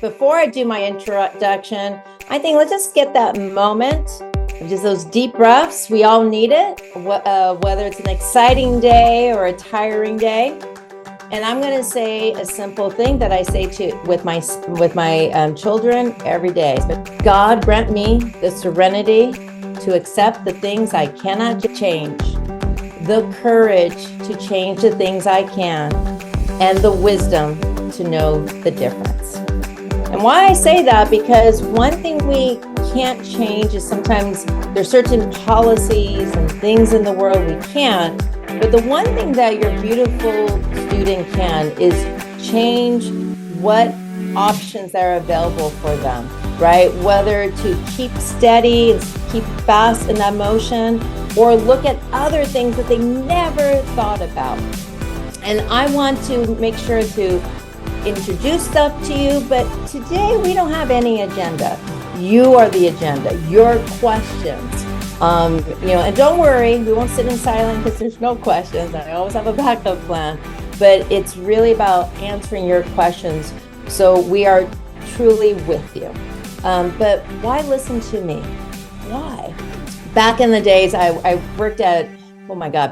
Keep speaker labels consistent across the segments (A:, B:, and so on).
A: before I do my introduction, I think let's just get that moment of just those deep breaths. We all need it, whether it's an exciting day or a tiring day. And I'm going to say a simple thing that I say with my children every day. But God grant me the serenity to accept the things I cannot change, the courage to change the things I can, and the wisdom to know the difference. And why I say that, because one thing we can't change is sometimes there's certain policies and things in the world we can't. But the one thing that your beautiful student can is change what options that are available for them, right? Whether to keep steady and keep fast in that motion, or look at other things that they never thought about. And I want to make sure to introduce stuff to you, but today we don't have any agenda. You are the agenda, your questions. And don't worry, we won't sit in silence because there's no questions. I always have a backup plan, but it's really about answering your questions. So we are truly with you. But why listen to me? Why? Back in the days, I worked at,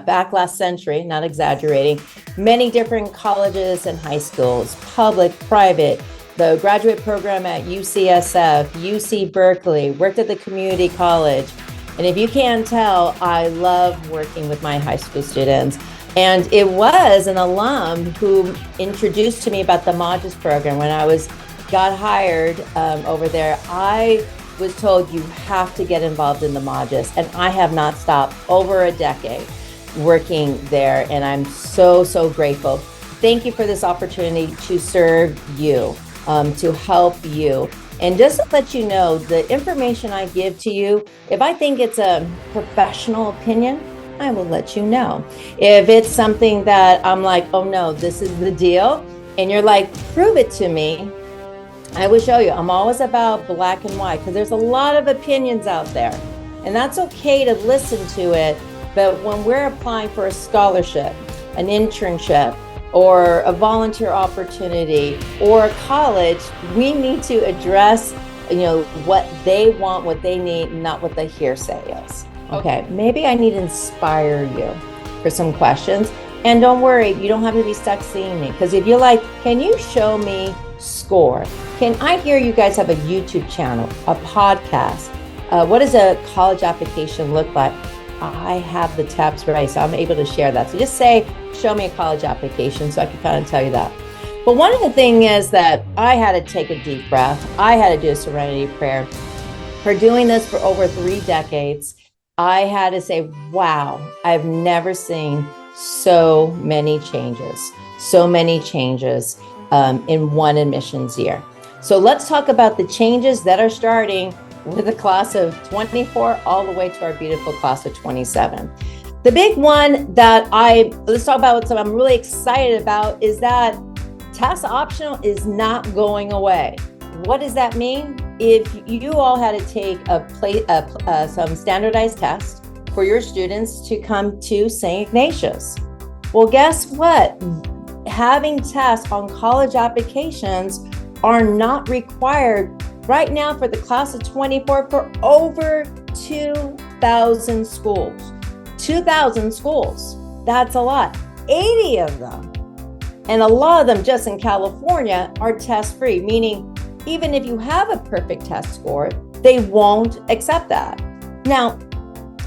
A: back last century, not exaggerating, many different colleges and high schools, public, private, the graduate program at UCSF, UC Berkeley, worked at the community college. And if you can't tell, I love working with my high school students. And it was an alum who introduced to me about the Magis program. When I got hired over there, I was told you have to get involved in the Magis. And I have not stopped over a decade working there. And I'm so, so grateful. Thank you for this opportunity to serve you, to help you. And just to let you know, the information I give to you, if I think it's a professional opinion, I will let you know. If it's something that I'm like, oh no, this is the deal, and you're like, prove it to me, I will show you. I'm always about black and white because there's a lot of opinions out there. And that's okay to listen to it. But when we're applying for a scholarship, an internship, or a volunteer opportunity, or a college, we need to address, what they want, what they need, not what the hearsay is. Okay, maybe I need to inspire you for some questions. And don't worry, you don't have to be stuck seeing me. Because if you're like, can you show me Scoir? Can I hear you guys have a YouTube channel, a podcast? What does a college application look like? I have the tabs right, so I'm able to share that. So just say, show me a college application, so I can kind of tell you that. But one of the things is that I had to take a deep breath. I had to do a serenity prayer. For doing this for over 3 decades, I had to say, wow, I've never seen so many changes in one admissions year. So let's talk about the changes that are starting with the class of 24 all the way to our beautiful class of 27. The big one that let's talk about what I'm really excited about is that test optional is not going away. What does that mean? If you all had to take some standardized tests for your students to come to St. Ignatius, well, guess what? Having tests on college applications are not required right now for the class of 24 for over 2,000 schools. 2,000 schools, that's a lot. 80 of them, and a lot of them just in California, are test-free, meaning even if you have a perfect test score, they won't accept that. Now,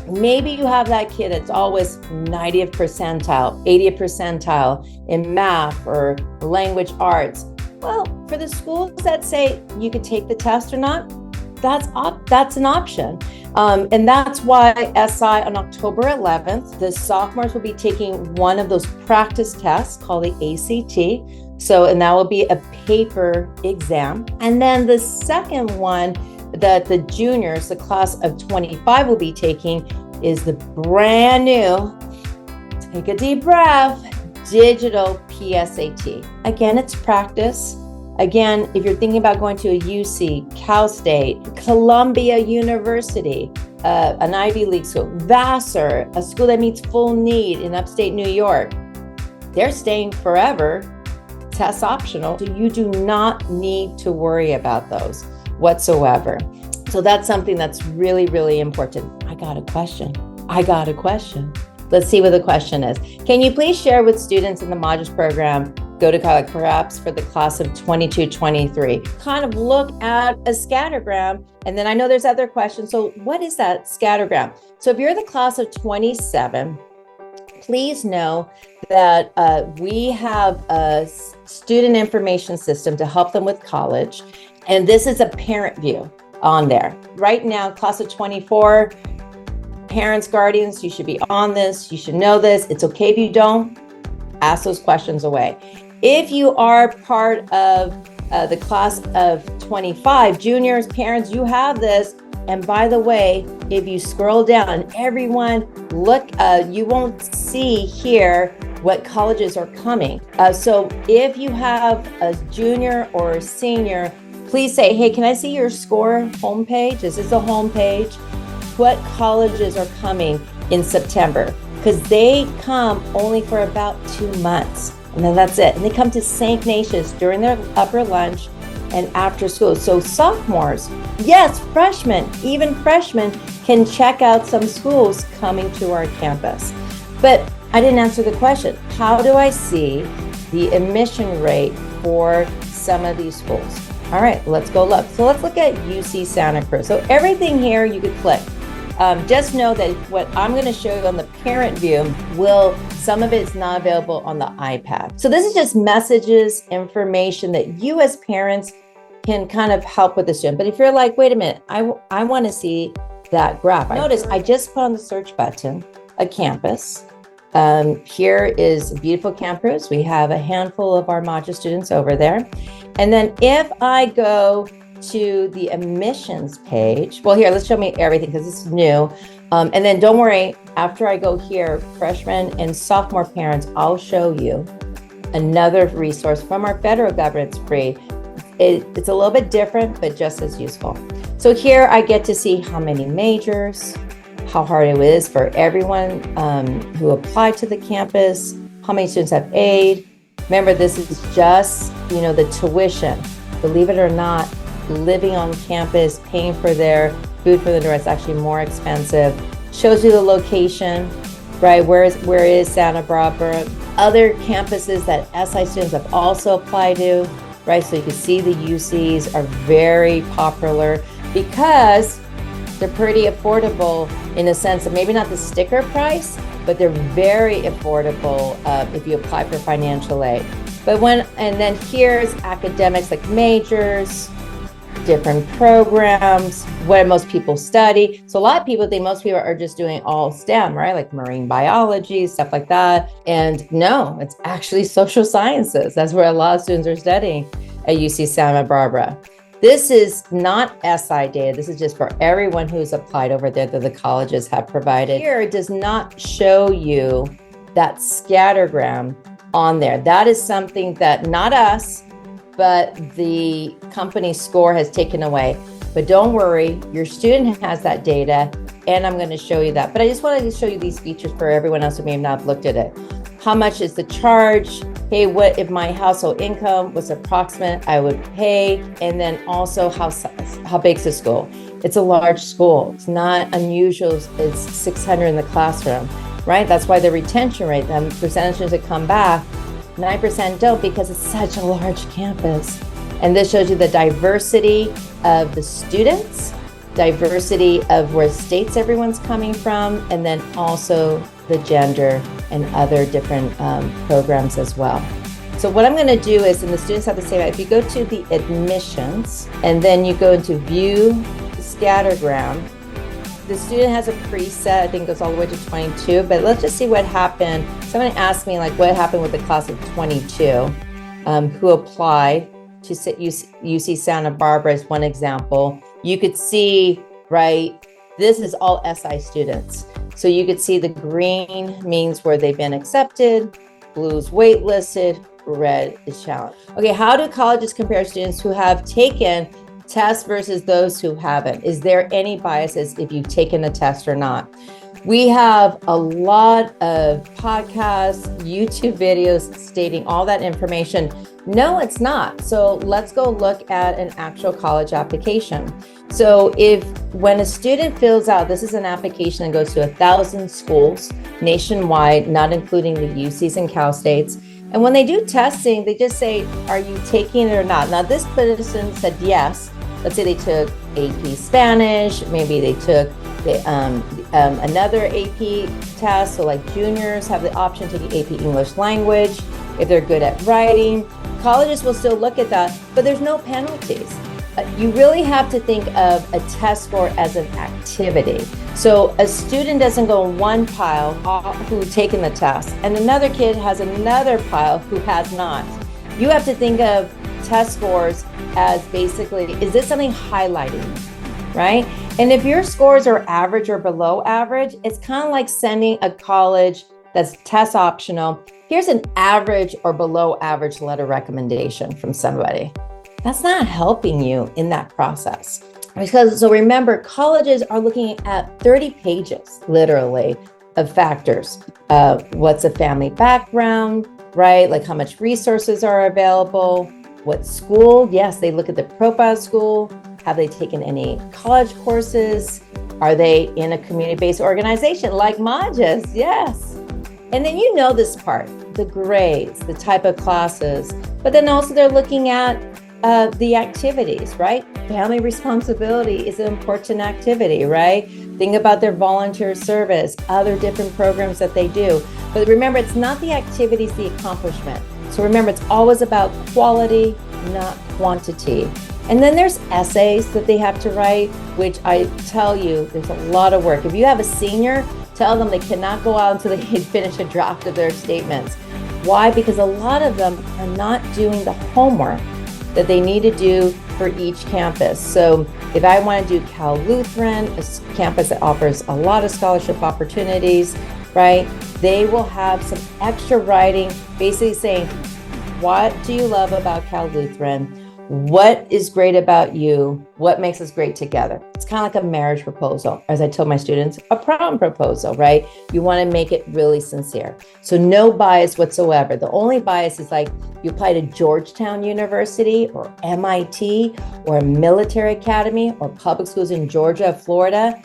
A: maybe you have that kid that's always 90th percentile, 80th percentile in math or language arts. Well, for the schools that say you could take the test or not, that's an option. And that's why SI on October 11th, the sophomores will be taking one of those practice tests called the ACT. And that will be a paper exam. And then the second one that the juniors, the class of 25, will be taking is the brand new, take a deep breath, digital PSAT. Again, it's practice. Again, if you're thinking about going to a UC, Cal State, Columbia University, an Ivy League school, Vassar, a school that meets full need in upstate New York, they're staying forever Tests optional, so you do not need to worry about those whatsoever. So that's something that's really, really important. I got a question. Let's see what the question is. Can you please share with students in the Magis program, go to college, perhaps for the class of 22-23, kind of look at a scattergram, and then I know there's other questions. So what is that scattergram? So if you're the class of 27, please know that we have a student information system to help them with college. And this is a parent view on there. Right now, class of 24, parents, guardians, you should be on this. You should know this. It's okay if you don't. Ask those questions away. If you are part of the class of 25, juniors, parents, you have this. And by the way, if you scroll down, everyone look, you won't see here what colleges are coming. So if you have a junior or a senior, please say, hey, can I see your Scoir homepage? Is this a homepage? What colleges are coming in September? Because they come only for about 2 months, and then that's it. And they come to St. Ignatius during their upper lunch and after school. So sophomores, yes, freshmen, even freshmen can check out some schools coming to our campus. But I didn't answer the question. How do I see the admission rate for some of these schools? All right, let's go look. So let's look at UC Santa Cruz. So everything here you could click. Just know that what I'm going to show you on the parent view some of it is not available on the iPad. So this is just messages, information that you as parents can kind of help with the student. But if you're like, wait a minute, I want to see that graph. Notice I just put on the search button a campus. Here is a beautiful campus. We have a handful of our Magis students over there. And then if I go to the admissions page, well, here, let's show me everything because this is new. And then don't worry, after I go here, freshmen and sophomore parents, I'll show you another resource from our federal government. It's free. It's a little bit different, but just as useful. So here I get to see how many majors, how hard it is for everyone who applied to the campus, how many students have aid. Remember, this is just, the tuition. Believe it or not, living on campus, paying for their food for the door, it's actually more expensive. Shows you the location, right? Where is Santa Barbara? Other campuses that SI students have also applied to, right? So you can see the UCs are very popular because they're pretty affordable in a sense of maybe not the sticker price, but they're very affordable if you apply for financial aid. And then here's academics like majors, different programs, what most people study. So a lot of people think most people are just doing all STEM, right? Like marine biology, stuff like that. And no, it's actually social sciences. That's where a lot of students are studying at UC Santa Barbara. This is not SI data. This is just for everyone who's applied over there that the colleges have provided. Here, it does not show you that scattergram on there. That is something that not us, but the company Scoir has taken away. But don't worry, your student has that data, and I'm going to show you that. But I just wanted to show you these features for everyone else who may not have looked at it. How much is the charge? Hey, what if my household income was approximate, I would pay. And then also how big's the school? It's a large school. It's not unusual. It's 600 in the classroom, right? That's why the retention rate, the percentages that come back, 9% don't because it's such a large campus. And this shows you the diversity of the students, diversity of where states everyone's coming from, and then also the gender and other different programs as well. So what I'm going to do is, and the students have to say, if you go to the admissions and then you go into view scattergram, the student has a preset, I think it goes all the way to 22, but let's just see what happened. Someone asked me like what happened with the class of 22 who applied to UC Santa Barbara as one example. You could see, right, this is all SI students. So you could see the green means where they've been accepted, blue's waitlisted, red is challenged. Okay, how do colleges compare students who have taken tests versus those who haven't? Is there any biases if you've taken a test or not? We have a lot of podcasts, YouTube videos stating all that information. No, it's not. So let's go look at an actual college application. So when a student fills out, this is an application that goes to 1,000 schools nationwide, not including the UCs and Cal States. And when they do testing, they just say, are you taking it or not? Now, this person said yes. Let's say they took AP Spanish, maybe they took another AP test. So like juniors have the option to take AP English language. If they're good at writing, colleges will still look at that, but there's no penalties. You really have to think of a test score as an activity. So a student doesn't go in one pile who's taken the test, and another kid has another pile who has not. You have to think of test scores as basically, is this something highlighting, right? And if your scores are average or below average, it's kind of like sending a college that's test optional. Here's an average or below average letter recommendation from somebody. That's not helping you in that process. So remember, colleges are looking at 30 pages, literally, of factors. What's a family background, right? Like how much resources are available, what school? Yes, they look at the profile school. Have they taken any college courses? Are they in a community-based organization like Magis? Yes. And then you know this part, the grades, the type of classes, but then also they're looking at the activities, right? Family responsibility is an important activity, right? Think about their volunteer service, other different programs that they do. But remember, it's not the activities, the accomplishment. So remember, it's always about quality, not quantity. And then there's essays that they have to write, which I tell you, there's a lot of work. If you have a senior, tell them they cannot go out until they finish a draft of their statements. Why? Because a lot of them are not doing the homework that they need to do for each campus. So if I want to do Cal Lutheran, a campus that offers a lot of scholarship opportunities, right? They will have some extra writing, basically saying, what do you love about Cal Lutheran? What is great about you? What makes us great together? It's kind of like a marriage proposal. As I told my students, a prom proposal, right? You want to make it really sincere. So no bias whatsoever. The only bias is like you apply to Georgetown University or MIT or a military academy or public schools in Georgia, Florida.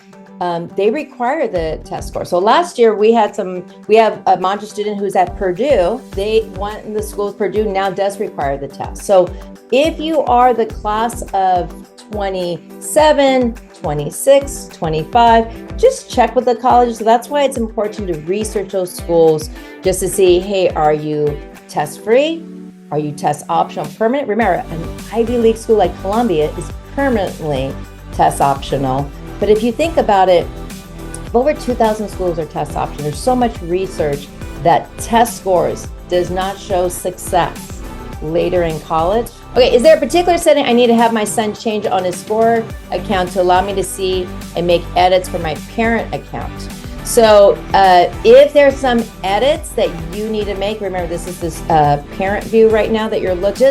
A: They require the test score. So last year we have a Magis student who's at Purdue. The school of Purdue now does require the test. So if you are the class of 27, 26, 25, just check with the college. So that's why it's important to research those schools just to see, hey, are you test free? Are you test optional, permanent? Remember, an Ivy League school like Columbia is permanently test optional. But if you think about it, over 2,000 schools are test optional. There's so much research that test scores does not show success later in college. Okay, is there a particular setting I need to have my son change on his Scoir account to allow me to see and make edits for my parent account? So if there's some edits that you need to make, remember this is this parent view right now that you're looking,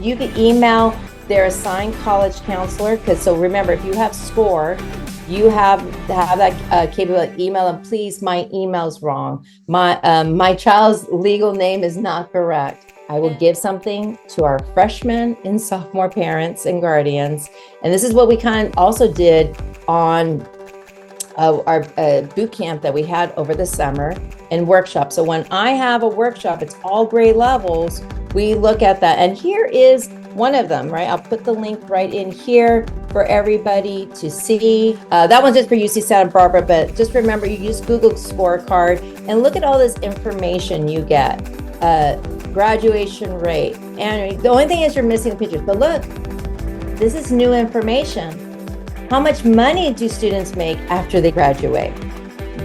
A: you can email their assigned college counselor. So remember, if you have Scoir, you have to have that capability. Email them, please, my email's wrong. My child's legal name is not correct. I will give something to our freshmen and sophomore parents and guardians. And this is what we kind of also did on our boot camp that we had over the summer and workshop. So when I have a workshop, it's all grade levels. We look at that. And here is one of them, right? I'll put the link right in here for everybody to see. That one's just for UC Santa Barbara, but just remember, you use Google Scorecard and look at all this information you get. Graduation rate. And the only thing is you're missing the pictures. But look, this is new information. How much money do students make after they graduate?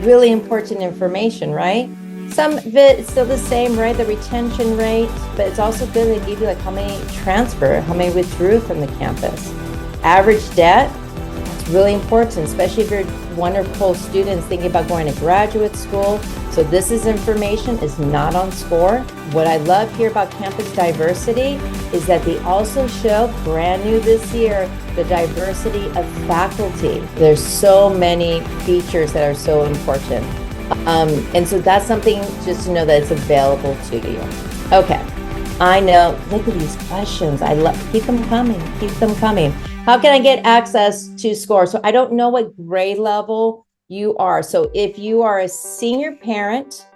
A: Really important information, right? Some of it is still the same, right? The retention rate, but it's also good to give you like how many transfer, how many withdrew from the campus. Average debt, It's really important, especially if you're wonderful students thinking about going to graduate school. So this information is not on Scoir. What I love here about campus diversity is that they also show, brand new this year, the diversity of faculty. There's so many features that are so important. And so that's something just to know that it's available to you. Okay, I know, look at these questions. I love, keep them coming. How can I get access to Scoir? So I don't know what grade level you are. So if you are a senior parent,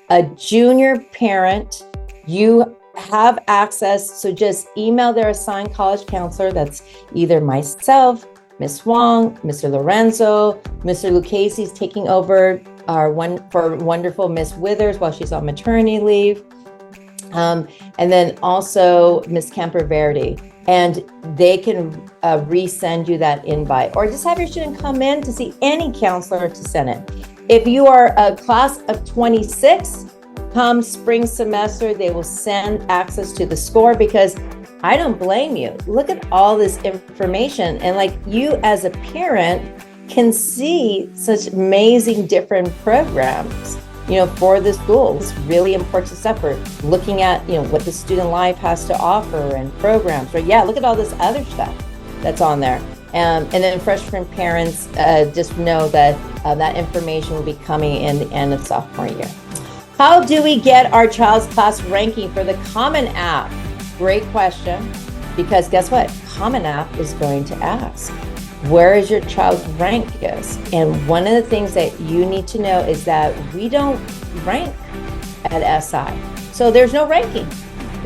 A: a junior parent, you have access. So just email their assigned college counselor. That's either myself, Miss Wong, Mr. Lorenzo, Mr. Lucchese's taking over for wonderful Miss Withers while she's on maternity leave. And then also Miss Camperverdi. And they can resend you that invite, or just have your student come in to see any counselor to send it. If you are a class of 26, come spring semester, they will send access to the Scoir, because I don't blame you. Look at all this information. And like, you as a parent can see such amazing different programs, for the school. It's really important stuff for looking at, what the student life has to offer and programs, right? Yeah, look at all this other stuff that's on there. And then freshman parents, just know that that information will be coming in the end of sophomore year. How do we get our child's class ranking for the Common App? Great question, because guess what? Common App is going to ask, where is your child's rank is? And one of the things that you need to know is that we don't rank at SI. So there's no ranking,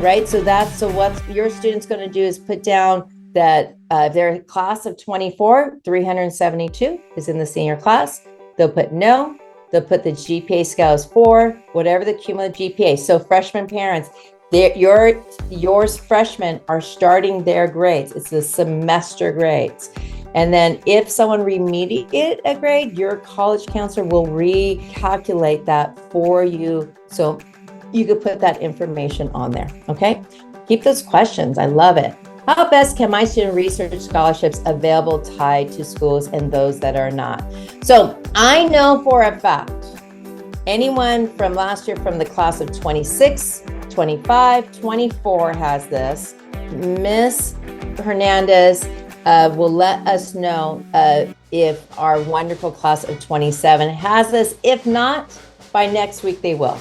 A: right? So what your student's going to do is put down that their class of 24, 372 is in the senior class. They'll put no, they'll put the GPA scale is 4, whatever the cumulative GPA. So freshman parents, yours freshmen are starting their grades. It's the semester grades. And then if someone remediated a grade, your college counselor will recalculate that for you. So you could put that information on there, okay? Keep those questions, I love it. How best can my student research scholarships available tied to schools and those that are not? So I know for a fact, anyone from last year from the class of 26, 25, 24 has this. Miss Hernandez will let us know if our wonderful class of 27 has this. If not, by next week they will.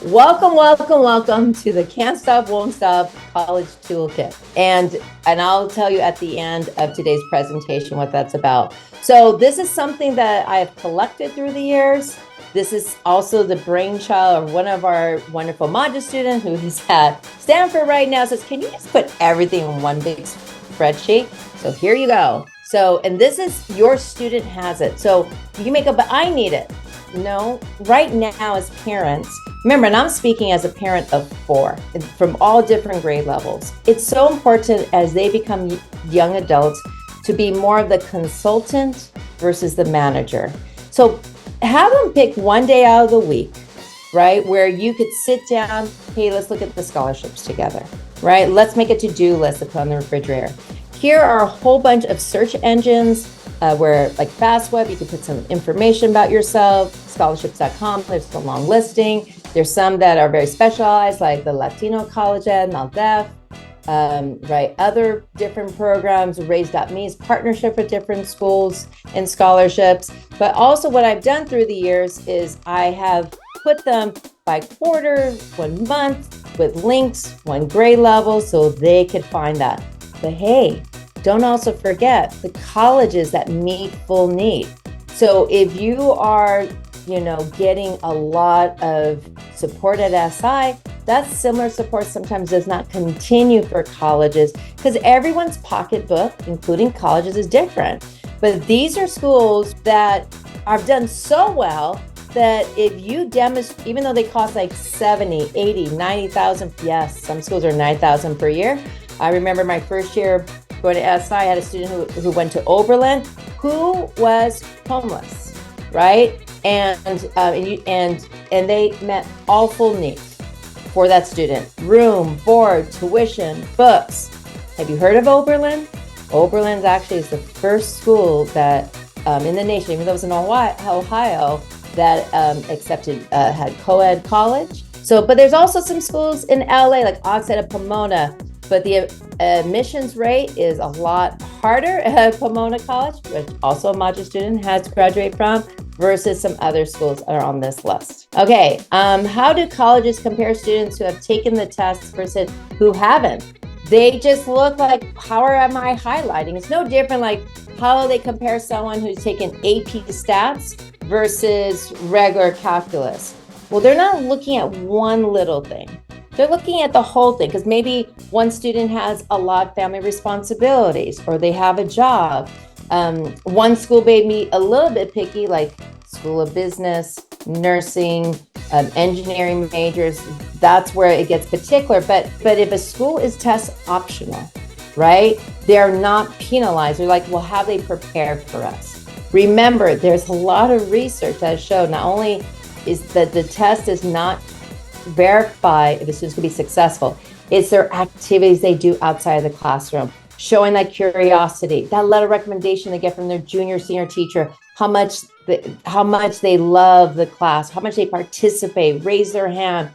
A: Welcome to the Can't Stop, Won't Stop College Toolkit. And I'll tell you at the end of today's presentation what that's about. So this is something that I have collected through the years. This is also the brainchild of one of our wonderful Magis students who is at Stanford right now. Says, can you just put everything in one big spreadsheet? So here you go. So, and this is your student has it. So you can make up, but I need it. No, right now as parents, remember, and I'm speaking as a parent of 4 from all different grade levels. It's so important as they become young adults to be more of the consultant versus the manager. So have them pick one day out of the week, right? Where you could sit down, hey, let's look at the scholarships together, right? Let's make a to-do list to put on the refrigerator. Here are a whole bunch of search engines where like FastWeb, you can put some information about yourself, scholarships.com, there's a long listing. There's some that are very specialized, like the Latino College Ed, MALDEF, right? Other different programs, Raise.me's partnership with different schools and scholarships. But also what I've done through the years is I have put them by quarter, 1 month, with links, 1 grade level, so they could find that. But hey, don't also forget the colleges that meet full need. So if you are, getting a lot of support at SI, that similar support sometimes does not continue for colleges because everyone's pocketbook, including colleges, is different. But these are schools that have done so well that if you demonstrate, even though they cost like 70, 80, 90,000, yes, some schools are 9,000 per year. I remember my first year going to SI, I had a student who went to Oberlin who was homeless, right? And they met all full needs for that student: room, board, tuition, books. Have you heard of Oberlin? Oberlin's actually is the first school that in the nation, even though it was in Ohio, that had co-ed college. So, but there's also some schools in LA, like Oxford and Pomona, but the admissions rate is a lot harder at Pomona College, which also a Magis student has to graduate from, versus some other schools that are on this list. Okay, how do colleges compare students who have taken the test versus who haven't? They just look like, how am I highlighting? It's no different like how they compare someone who's taken AP stats versus regular calculus. Well, they're not looking at one little thing. They're looking at the whole thing, because maybe one student has a lot of family responsibilities or they have a job. One school made me a little bit picky, like School of Business, nursing, engineering majors. That's where it gets particular. But if a school is test optional, right, they're not penalized. They're like, well, have they prepared for us? Remember, there's a lot of research that showed not only is that the test does not verify if a student's going to be successful, it's their activities they do outside of the classroom, showing that curiosity, that letter of recommendation they get from their junior, senior teacher, how much they love the class, how much they participate, raise their hand.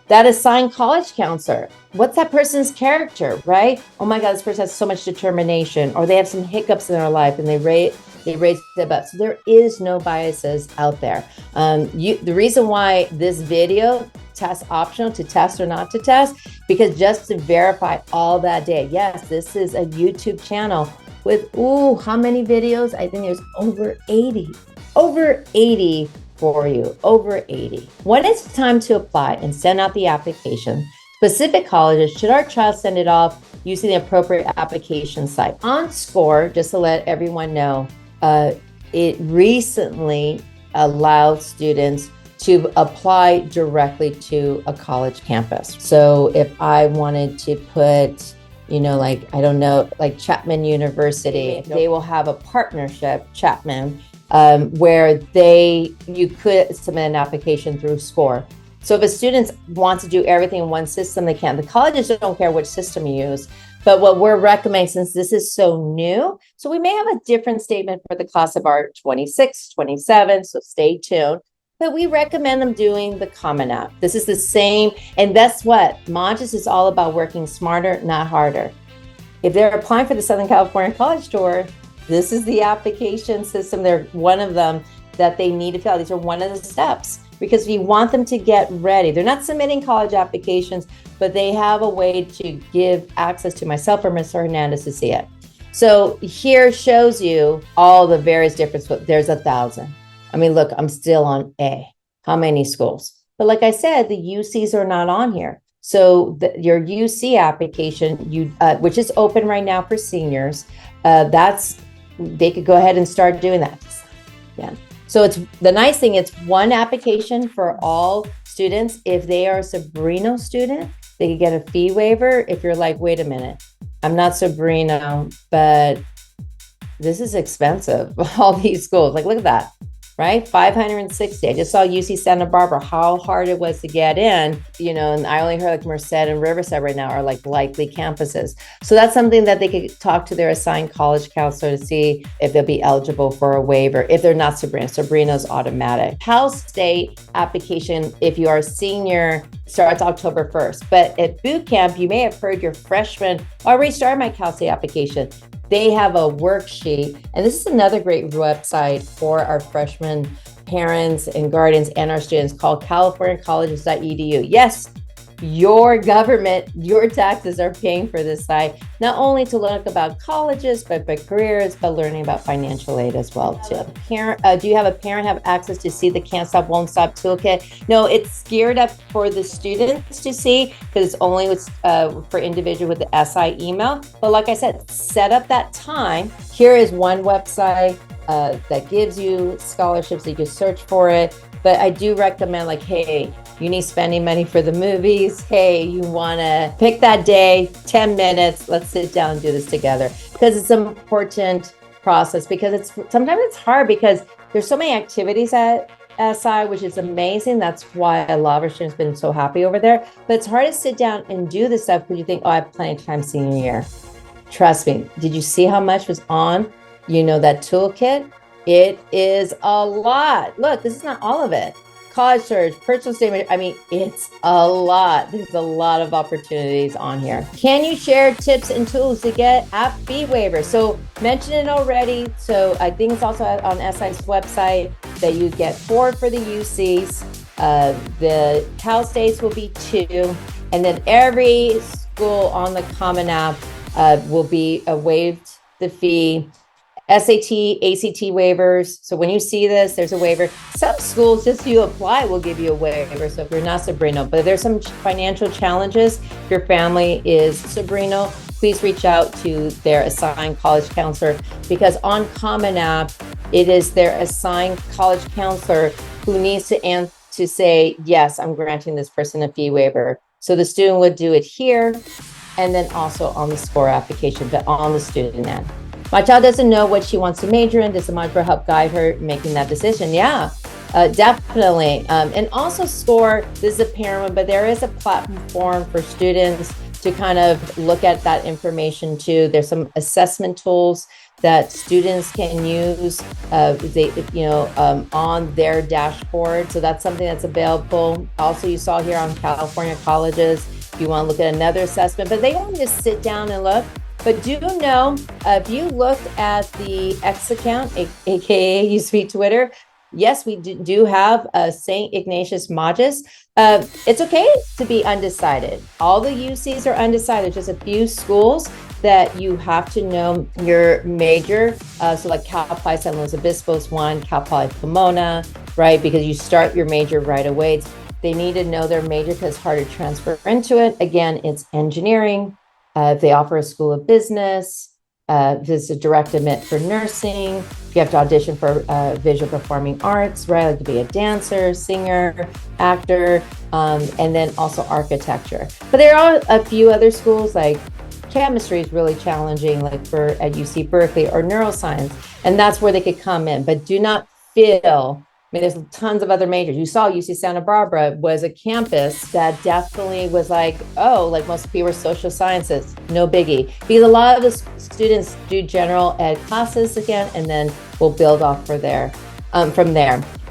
A: That assigned college counselor, what's that person's character, right? Oh my God, this person has so much determination, or they have some hiccups in their life and they raise it up. So there is no biases out there. The reason why this video test optional to test or not to test, because just to verify all that data. Yes, this is a YouTube channel with, how many videos? I think there's over 80 for you, over 80. When it's time to apply and send out the application, specific colleges, should our child send it off using the appropriate application site? On Scoir, just to let everyone know, it recently allowed students to apply directly to a college campus. So if I wanted to put, like Chapman University, they will have a partnership, Chapman, where you could submit an application through Scoir. So if a student wants to do everything in one system, they can. The colleges don't care which system you use. But what we're recommending, since this is so new, so we may have a different statement for the class of our 26, 27, so stay tuned. But we recommend them doing the Common App. This is the same, and that's what Magis is all about, working smarter, not harder. If they're applying for the Southern California College Tour, this is the application system. They're one of them that they need to fill out. These are one of the steps, because we want them to get ready. They're not submitting college applications, but they have a way to give access to myself or Mr. Hernandez to see it. So here shows you all the various different, there's 1,000. I mean, look, I'm still on A. How many schools? But like I said, the UCs are not on here. So your UC application, which is open right now for seniors, they could go ahead and start doing that. Yeah. So it's the nice thing, it's one application for all students. If they are a Sobrino student, they could get a fee waiver. If you're like, wait a minute, I'm not Sobrino, but this is expensive. All these schools, like, look at that, right? 560. I just saw UC Santa Barbara, how hard it was to get in, and I only heard like Merced and Riverside right now are like likely campuses. So that's something that they could talk to their assigned college counselor to see if they'll be eligible for a waiver. If they're not Sobrino, Sobrino's automatic. Cal State application, if you are a senior, starts October 1st. But at boot camp, you may have heard your freshman already started my Cal State application. They have a worksheet, and this is another great website for our freshmen parents and guardians and our students, called californiacolleges.edu. Yes, your government, your taxes are paying for this site, not only to learn about colleges, but careers, but learning about financial aid as well too. Do you have a parent have access to see the Can't Stop, Won't Stop Toolkit? No, it's geared up for the students to see, because it's only for individual with the SI email. But like I said, set up that time. Here is one website that gives you scholarships. You can search for it. But I do recommend, like, hey, you need spending money for the movies. Hey, you want to pick that day, 10 minutes. Let's sit down and do this together, because it's an important process. Because sometimes it's hard, because there's so many activities at SI, which is amazing. That's why a lot of our students have been so happy over there. But it's hard to sit down and do this stuff because you think, oh, I have plenty of time senior year. Trust me. Did you see how much was on, that toolkit? It is a lot. Look, this is not all of it. College search, personal statement. I mean, it's a lot. There's a lot of opportunities on here. Can you share tips and tools to get app fee waivers? So mentioned it already. So I think it's also on SI's website that you get 4 for the UCs. The Cal States will be 2. And then every school on the Common App will be waived the fee. SAT, ACT waivers. So when you see this, there's a waiver. Some schools, just you apply, will give you a waiver. So if you're not Sobrino, but there's some financial challenges. If your family is Sobrino, please reach out to their assigned college counselor, because on Common App, it is their assigned college counselor who needs to say, yes, I'm granting this person a fee waiver. So the student would do it here, and then also on the Scoir application, but on the student end. My child doesn't know what she wants to major in. Does the module help guide her making that decision? Yeah, definitely. And also Scoir, this is a parent one, but there is a platform for students to kind of look at that information too. There's some assessment tools that students can use on their dashboard. So that's something that's available. Also, you saw here on California colleges, if you want to look at another assessment, but they don't just sit down and look. But do know, if you looked at the X account, aka you speak Twitter, yes, we do have St. Ignatius Magis. It's okay to be undecided. All the UCs are undecided. Just a few schools that you have to know your major. So like Cal Poly San Luis Obispo is one, Cal Poly Pomona, right? Because you start your major right away. They need to know their major because it's hard to transfer into it. Again, it's engineering. If they offer a school of business, if it's a direct admit for nursing, if you have to audition for visual performing arts, right? Like to be a dancer, singer, actor, and then also architecture. But there are a few other schools, like chemistry is really challenging, like at UC Berkeley, or neuroscience, and that's where they could come in. But do not feel, there's tons of other majors. You saw UC Santa Barbara was a campus that definitely was like, oh, like most people were social sciences, no biggie. Because a lot of the students do general ed classes again, and then we'll build off from there.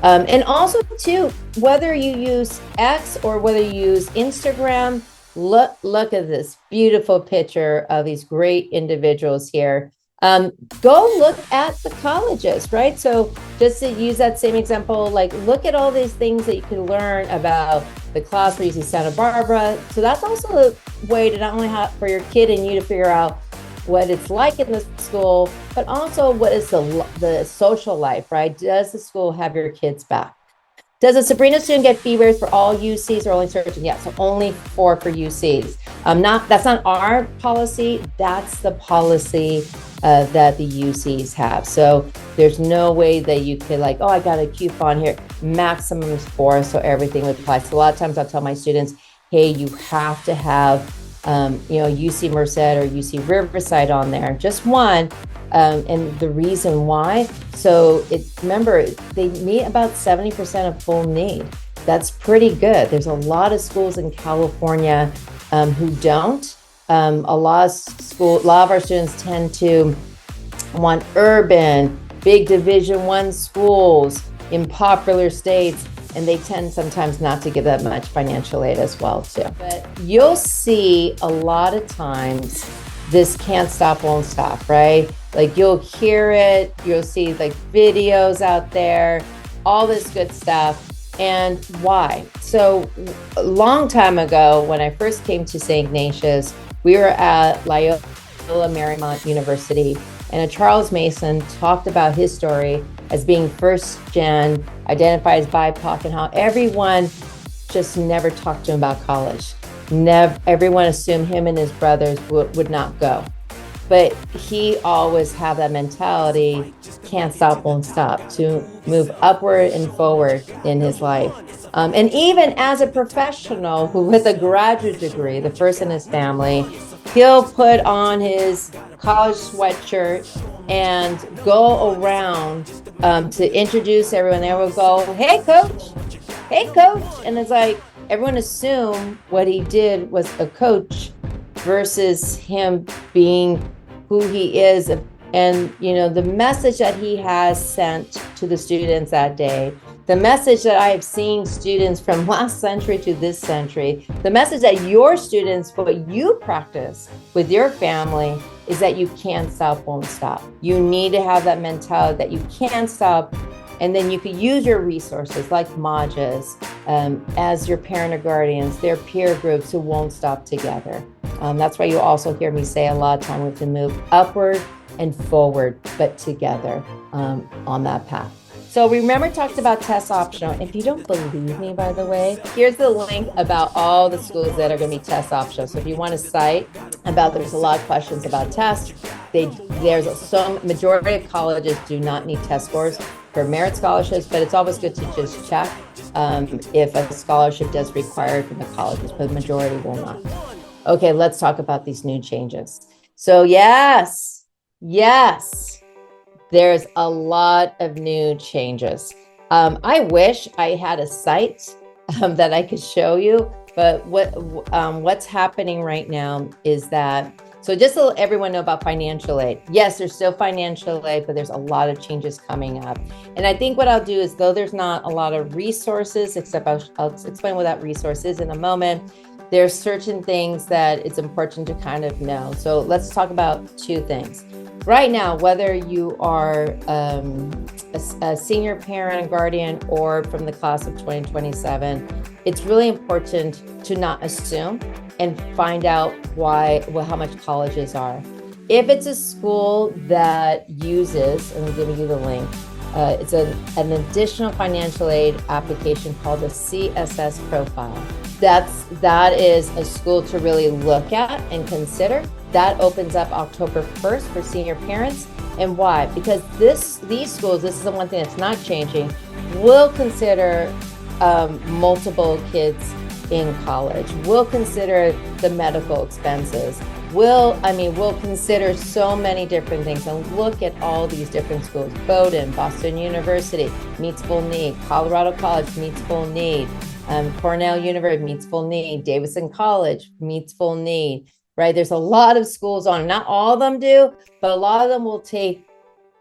A: And also too, whether you use X or whether you use Instagram, look at this beautiful picture of these great individuals here. Go look at the colleges, right? So just to use that same example, like look at all these things that you can learn about the class for UC Santa Barbara. So that's also a way to not only have for your kid and you to figure out what it's like in the school, but also what is the social life, right? Does the school have your kids back? Does a Sobrino student get fee waivers for all UCs or only certain? Yeah, so only 4 for UCs. That's not our policy. That's the policy that the UCs have. So there's no way that you could like, oh, I got a coupon here. Maximum is 4, so everything would apply. So a lot of times I'll tell my students, hey, you have to have, UC Merced or UC Riverside on there, just one. And the reason why, so remember, they meet about 70% of full need. That's pretty good. There's a lot of schools in California who don't. A lot of our students tend to want urban, big Division I schools in popular states, and they tend sometimes not to give that much financial aid as well too. But you'll see a lot of times this can't stop, won't stop, right? Like you'll hear it, you'll see like videos out there, all this good stuff. And why? So a long time ago, when I first came to St. Ignatius, we were at Loyola Marymount University, and a Charles Mason talked about his story as being first gen, identified as BIPOC, and how everyone just never talked to him about college. Everyone assumed him and his brothers would not go. But he always had that mentality, can't stop, won't stop, to move upward and forward in his life. And even as a professional who with a graduate degree, the first in his family, he'll put on his college sweatshirt and go around to introduce everyone. They will go, hey coach, and it's like everyone assumed what he did was a coach versus him being who he is, and the message that he has sent to the students that day, the message that I have seen students from last century to this century, the message that your students, what you practice with your family, is that you can't stop, won't stop. You need to have that mentality that you can't stop. And then you could use your resources like Magis as your parent or guardians, their peer groups who won't stop together. That's why you also hear me say a lot of time we have to move upward and forward, but together on that path. So remember, talked about test optional. If you don't believe me, by the way, here's the link about all the schools that are going to be test optional. So if you want to cite about, there's a lot of questions about tests. Majority of colleges do not need test scores for merit scholarships, but it's always good to just check if a scholarship does require it from the colleges, but the majority will not. Okay, let's talk about these new changes. So yes, there's a lot of new changes. I wish I had a site that I could show you, but what's happening right now is that, so just to let everyone know about financial aid. Yes, there's still financial aid, but there's a lot of changes coming up. And I think what I'll do is, though there's not a lot of resources, except I'll explain what that resource is in a moment, there's certain things that it's important to kind of know. So let's talk about two things. Right now, whether you are a senior parent and guardian or from the class of 2027, it's really important to not assume and find out how much colleges are. If it's a school that uses, and I'm giving you the link, it's an additional financial aid application called a CSS Profile. That is a school to really look at and consider. That opens up October 1st for senior parents. And why? Because these schools, this is the one thing that's not changing, will consider multiple kids in college, will consider the medical expenses, will consider so many different things, and look at all these different schools. Bowdoin, Boston University meets full need, Colorado College meets full need, Cornell University meets full need, Davidson College meets full need, right? There's a lot of schools on, not all of them do, but a lot of them will take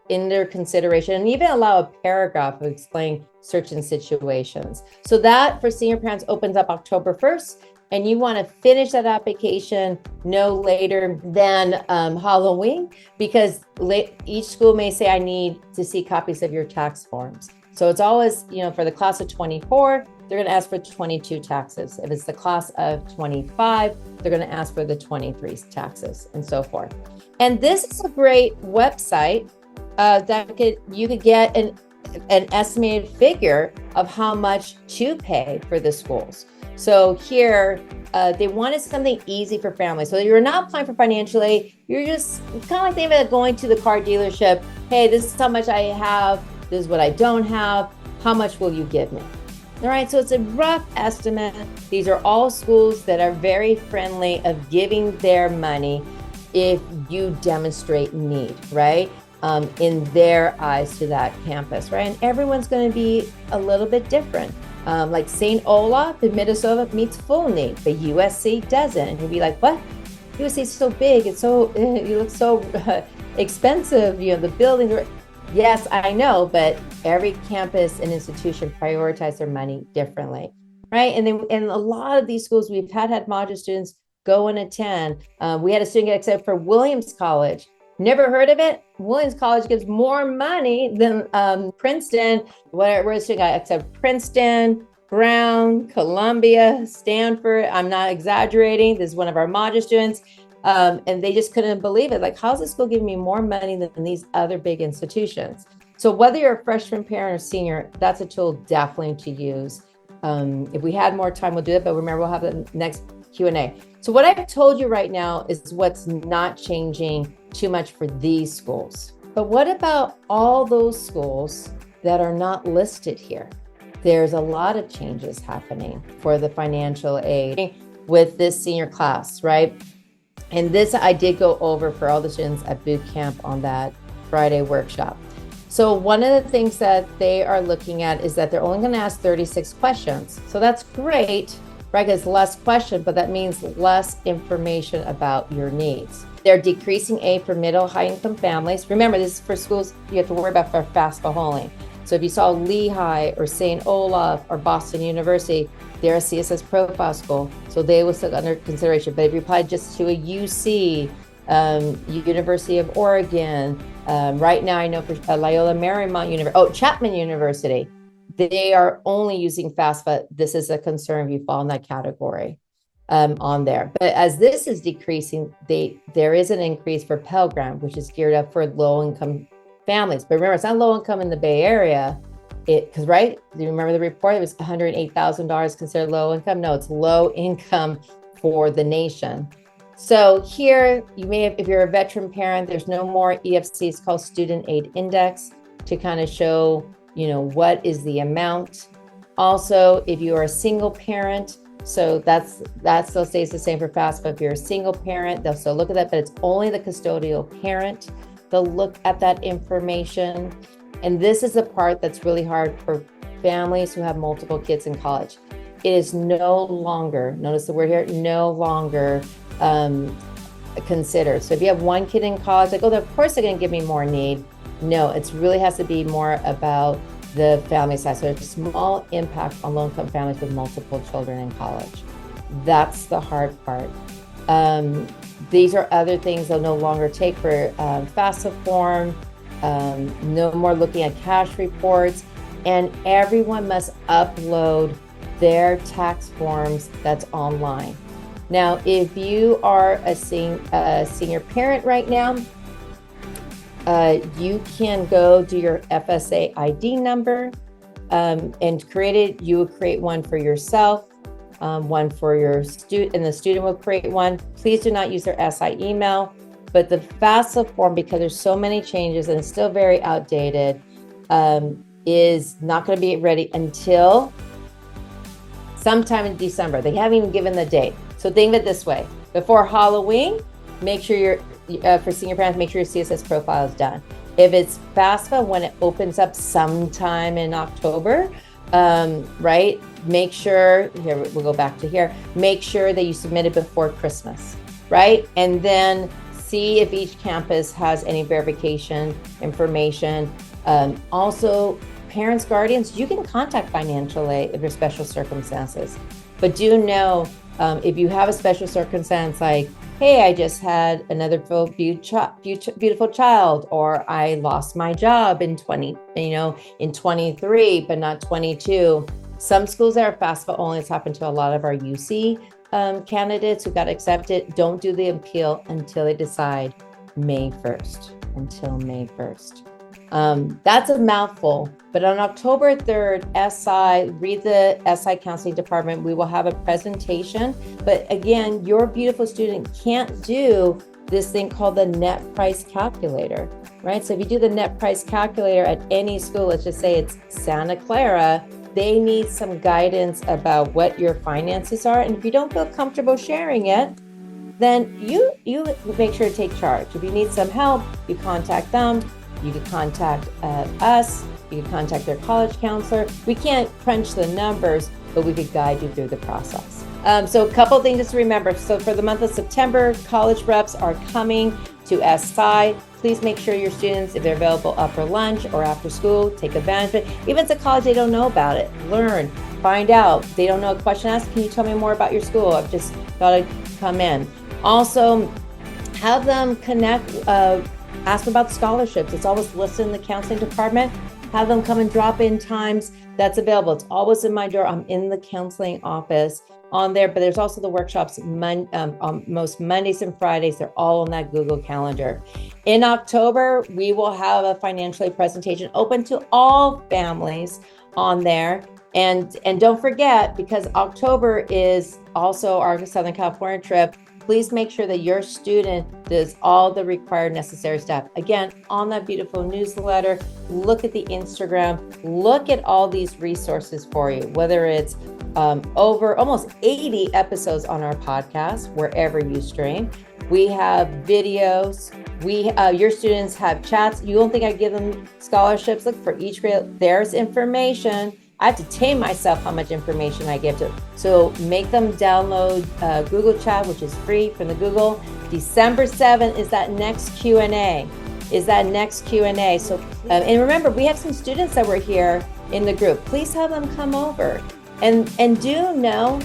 A: in their consideration and even allow a paragraph of explaining certain situations. So that for senior parents opens up October 1st, and you want to finish that application no later than Halloween, because each school may say, I need to see copies of your tax forms. So it's always, for the class of 24, they're going to ask for 22 taxes. If it's the class of 25, they're going to ask for the 23 taxes, and so forth. And this is a great website that you could get an estimated figure of how much to pay for the schools. So here, they wanted something easy for families. So you're not applying for financial aid. You're just kind of like thinking about going to the car dealership. Hey, this is how much I have. This is what I don't have. How much will you give me? All right, so it's a rough estimate. These are all schools that are very friendly of giving their money if you demonstrate need, right? In their eyes to that campus, right? And everyone's going to be a little bit different. Like St. Olaf in Minnesota meets full need, but USC doesn't. And you'd be like, what? USC is so big. It's so, you look so expensive. The buildings are, yes, I know, but every campus and institution prioritize their money differently, right? And a lot of these schools, we've had Magis students go and attend. We had a student get accepted for Williams College. Never heard of it? Williams College gives more money than Princeton. Where is she got accepted? Princeton, Brown, Columbia, Stanford. I'm not exaggerating. This is one of our Magis students. And they just couldn't believe it. Like, how's this school giving me more money than these other big institutions? So whether you're a freshman parent or senior, that's a tool definitely to use. If we had more time, we'll do it. But remember, we'll have the next Q&A. So what I've told you right now is what's not changing too much for these schools. But what about all those schools that are not listed here? There's a lot of changes happening for the financial aid with this senior class, right? And this I did go over for all the students at boot camp on that Friday workshop. So one of the things that they are looking at is that they're only going to ask 36 questions. So that's great. right? Because less question, but that means less information about your needs. They're decreasing aid for middle high income families. Remember, this is for schools you have to worry about for FAFSA only. So if you saw Lehigh or St. Olaf or Boston University, they're a CSS Profile school, so they will still under consideration. But if you apply just to a UC, University of Oregon, right now I know for Loyola Marymount University, Chapman University, they are only using FAFSA. This is a concern if you fall in that category on there. But as this is decreasing, there is an increase for Pell Grant, which is geared up for low-income families. But remember, it's not low-income in the Bay Area. Because, right? Do you remember the report? It was $108,000 considered low income. No, it's low income for the nation. So here you may have, if you're a veteran parent, there's no more EFC. It's called Student Aid Index to kind of show, what is the amount. Also, if you are a single parent, so that still stays the same for FAFSA. If you're a single parent, they'll still look at that, but it's only the custodial parent. They'll look at that information. And this is the part that's really hard for families who have multiple kids in college. It is no longer, notice the word here, no longer considered. So if you have one kid in college, of course they're going to give me more need. No, it really has to be more about the family size. So there's a small impact on low-income families with multiple children in college. That's the hard part. These are other things they'll no longer take for FAFSA form. No more looking at cash reports, and everyone must upload their tax forms that's online. Now, if you are a senior parent right now, you can go do your FSA ID number and create it. You will create one for yourself, one for your student, and the student will create one. Please do not use their SI email. But the FAFSA form, because there's so many changes and it's still very outdated, is not going to be ready until sometime in December. They haven't even given the date. So think of it this way. Before Halloween, make sure for senior parents, make sure your CSS profile is done. If it's FAFSA, when it opens up sometime in October, right, make sure, here, we'll go back to here, make sure that you submit it before Christmas, right? And then see if each campus has any verification information. Also, parents, guardians, you can contact financial aid if there's special circumstances. But do know if you have a special circumstance like, hey, I just had another beautiful child, or I lost my job in 23, but not 22. Some schools that are FAFSA only, it's happened to a lot of our UC candidates who got accepted. Don't do the appeal until they decide May 1st, until May 1st. That's a mouthful, but on October 3rd, read the SI Counseling Department. We will have a presentation, but again, your beautiful student can't do this thing called the net price calculator, right? So if you do the net price calculator at any school, let's just say it's Santa Clara, they need some guidance about what your finances are. And if you don't feel comfortable sharing it, then you make sure to take charge. If you need some help, you contact them. You can contact us. You can contact their college counselor. We can't crunch the numbers, but we could guide you through the process. So a couple things just to remember. So for the month of September, college reps are coming to SI. Please make sure your students, if they're available after lunch or after school, take advantage of it. Even if it's a college, they don't know about it. Learn, find out. They don't know a question, ask, can you tell me more about your school? I've just got to come in. Also, have them connect, ask about scholarships. It's always listed in the counseling department. Have them come and drop in times that's available. It's always in my door. I'm in the counseling office on there, but there's also the workshops on most Mondays and Fridays. They're all on that Google Calendar. In October, we will have a financial aid presentation open to all families on there. And don't forget, because October is also our Southern California trip, please make sure that your student does all the required necessary steps. Again, on that beautiful newsletter, look at the Instagram, look at all these resources for you, whether it's over almost 80 episodes on our podcast, wherever you stream. We have videos. Your students have chats. You don't think I give them scholarships? Look, for each grade, there's information. I have to tame myself how much information I give to them. So make them download Google Chat, which is free from the Google. December 7th is that next Q&A. So, and remember, we have some students that were here in the group. Please have them come over. And do know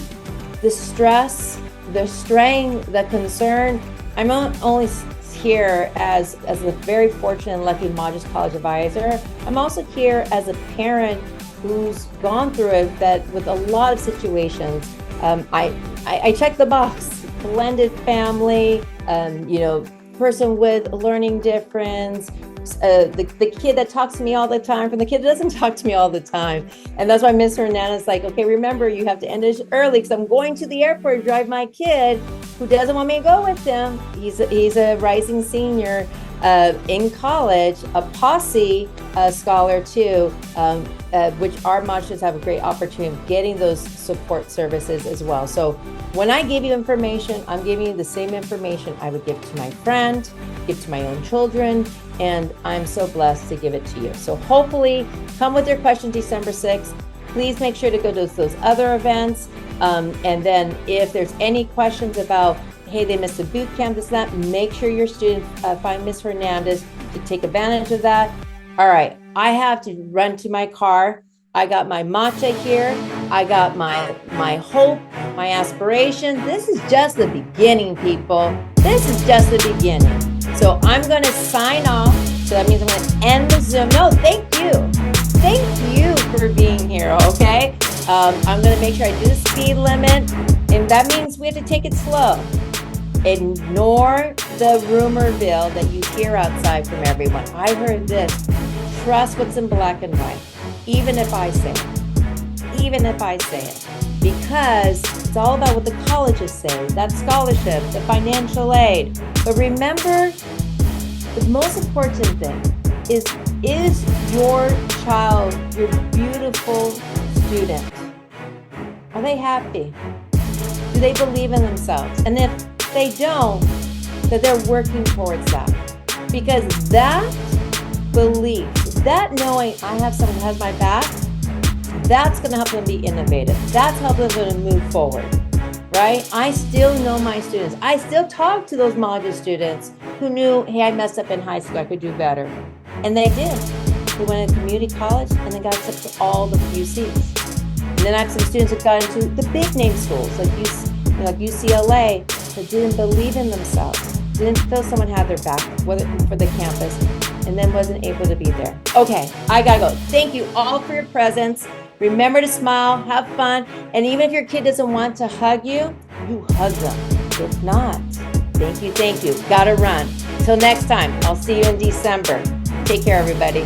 A: the stress, the strain, the concern. I'm not only here as a very fortunate and lucky Magis College advisor. I'm also here as a parent who's gone through it that with a lot of situations. I check the box, blended family, person with learning difference, the kid that talks to me all the time from the kid that doesn't talk to me all the time. And that's why Miss Hernandez is like, okay, remember, you have to end it early because I'm going to the airport to drive my kid who doesn't want me to go with him. He's a rising senior in college, a posse scholar too, which our Magis have a great opportunity of getting those support services as well. So when I give you information, I'm giving you the same information I would give to my friend, give to my own children, and I'm so blessed to give it to you. So hopefully come with your question December 6th. Please make sure to go to those other events. And then if there's any questions about, hey, they missed a boot camp, this, that, make sure your student find Miss Hernandez to take advantage of that. All right, I have to run to my car. I got my matcha here. I got my hope, my aspiration. This is just the beginning, people. This is just the beginning. So I'm going to sign off. So that means I'm going to end the Zoom. No, thank you. Thank you for being here, okay? I'm going to make sure I do the speed limit. And that means we have to take it slow. Ignore the rumorville that you hear outside from everyone. I heard this. Trust what's in black and white, even if I say it. Even if I say it. Because it's all about what the colleges say, that scholarship, the financial aid. But remember, the most important thing is your child, your beautiful student, are they happy? Do they believe in themselves? And if they don't, that they're working towards that. Because that belief, that knowing I have someone who has my back, that's going to help them be innovative. That's helping them to move forward, right? I still know my students. I still talk to those Magis students who knew, hey, I messed up in high school, I could do better. And they did. They went to community college and they got accepted to all the UCs. And then I have some students who got into the big name schools like UCLA that didn't believe in themselves, didn't feel someone had their back for the campus, and then wasn't able to be there. Okay, I gotta go. Thank you all for your presence. Remember to smile, have fun, and even if your kid doesn't want to hug you, you hug them. If not, thank you. Gotta run. Till next time, I'll see you in December. Take care, everybody.